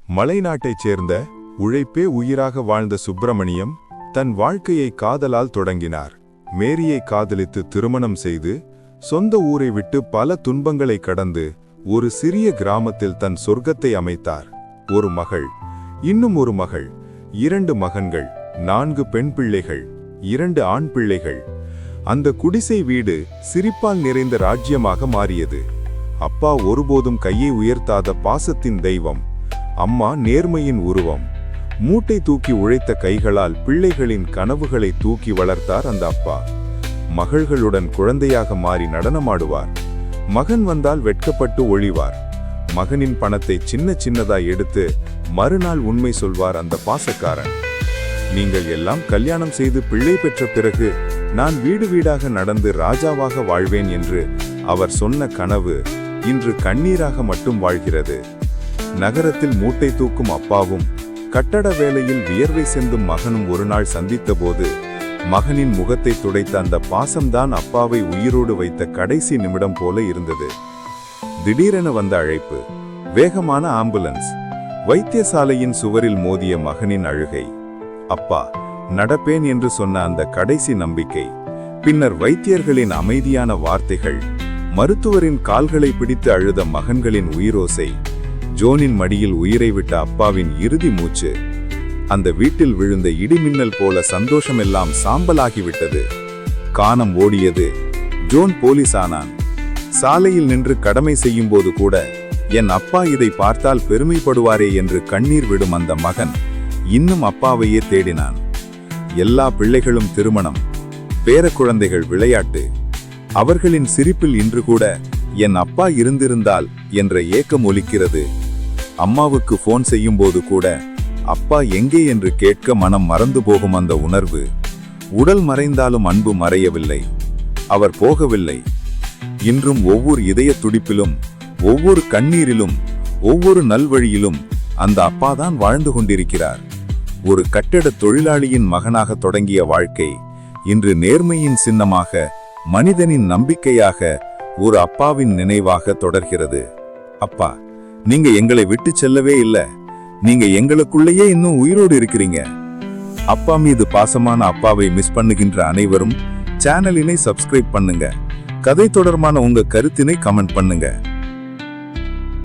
மலைநாட்டைச் சேர்ந்த உழைப்பே உயிராக வாழ்ந்த சுப்பிரமணியம் தன் வாழ்க்கையை காதலால் தொடங்கினார். மேரியை காதலித்து திருமணம் செய்து சொந்த ஊரை விட்டு பல துன்பங்களை கடந்து ஒரு சிறிய கிராமத்தில் தன் சொர்க்கத்தை அமைத்தார். ஒரு மகள், இன்னும் ஒரு மகள், 2 மகன்கள், 4 பெண் பிள்ளைகள், 2 ஆண் பிள்ளைகள். அந்த குடிசை வீடு சிரிப்பால் நிறைந்த ராஜ்யமாக மாறியது. அப்பா ஒருபோதும் கையை உயர்த்தாத பாசத்தின் தெய்வம், அம்மா நேர்மையின் உருவம். மூட்டை தூக்கி உழைத்த கைகளால் பிள்ளைகளின் கனவுகளை தூக்கி வளர்த்தார் அந்த அப்பா. மகள்களுடன் குழந்தையாக மாறி நடனமாடுவார். மகன் வந்தால் வெட்கப்பட்டு ஒழிவார். மகனின் பணத்தை சின்ன சின்னதாய் எடுத்து மறுநாள் உண்மை சொல்வார் அந்த பாசக்காரன். நீங்கள் எல்லாம் கல்யாணம் செய்து பிள்ளை பெற்ற பிறகு நான் வீடு வீடாக நடந்து ராஜாவாக வாழ்வேன் என்று அவர் சொன்ன கனவு இன்று கண்ணீராக மட்டும் வாழ்கிறது. நகரத்தில் மூட்டை தூக்கும் அப்பாவும் கட்டட வேலையில் வியர்வை சிந்தும் மகனும் ஒரு நாள் சந்தித்த போது மகனின் முகத்தை துடைத்த அந்த பாசம்தான் அப்பாவை உயிரோடு வைத்த கடைசி நிமிடம் போல இருந்தது. திடீரென வந்த அழைப்பு, வேகமான ஆம்புலன்ஸ், வைத்தியசாலையின் சுவரில் மோதிய மகனின் அழுகை, அப்பா நடப்பேன் என்று சொன்ன அந்த கடைசி நம்பிக்கை, பின்னர் வைத்தியர்களின் அமைதியான வார்த்தைகள், மருத்துவரின் கால்களை பிடித்து அழுத மகன்களின் உயிரோசை, ஜோனின் மடியில் உயிரை விட்ட அப்பாவின் இறுதி மூச்சு. அந்த வீட்டில் விழுந்த இடிமின்னல் போல சந்தோஷமெல்லாம் சாம்பலாகிவிட்டது. கானம் ஓடியது. ஜோன் போலீஸ் ஆனான். சாலையில் நின்று கடமை செய்யும் போது கூட என் அப்பா இதை பார்த்தால் பெருமைப்படுவாரே என்று கண்ணீர் விடும் அந்த மகன் இன்னும் அப்பாவையே தேடினான். எல்லா பிள்ளைகளும் திருமணம், பேர குழந்தைகள் விளையாட்டு. அவர்களின் சிரிப்பில் இன்று கூட என் அப்பா இருந்திருந்தால் என்ற ஏக்கம் ஒலிக்கிறது. அம்மாவுக்கு போன் செய்யும் போது கூட அப்பா எங்கே என்று கேட்க மனம் மறந்து போகும் அந்த உணர்வு. உடல் மறைந்தாலும் அன்பு மறையவில்லை. அவர் போகவில்லை. இன்றும் ஒவ்வொரு இதய துடிப்பிலும், ஒவ்வொரு கண்ணீரிலும், ஒவ்வொரு நல்வழியிலும் அந்த அப்பாதான் வாழ்ந்து கொண்டிருக்கிறார். ஒரு கட்டட தொழிலாளியின் மகனாக தொடங்கிய வாழ்க்கை இன்று நேர்மையின் சின்னமாக, மனிதனின் நம்பிக்கையாக, ஒரு அப்பாவின் நினைவாக தொடர்கிறது. அப்பா, நீங்க எங்களை விட்டு செல்லவே இல்லை. நீங்க எங்களுக்குள்ளேயே இன்னும் உயிரோடு இருக்கிறீங்க. அப்பா மீது பாசமான அப்பாவை மிஸ் பண்ணுகின்ற அனைவரும் சேனலினை சப்ஸ்கிரைப் பண்ணுங்க. கதை தொடர்பான உங்க கருத்தினை கமெண்ட் பண்ணுங்க.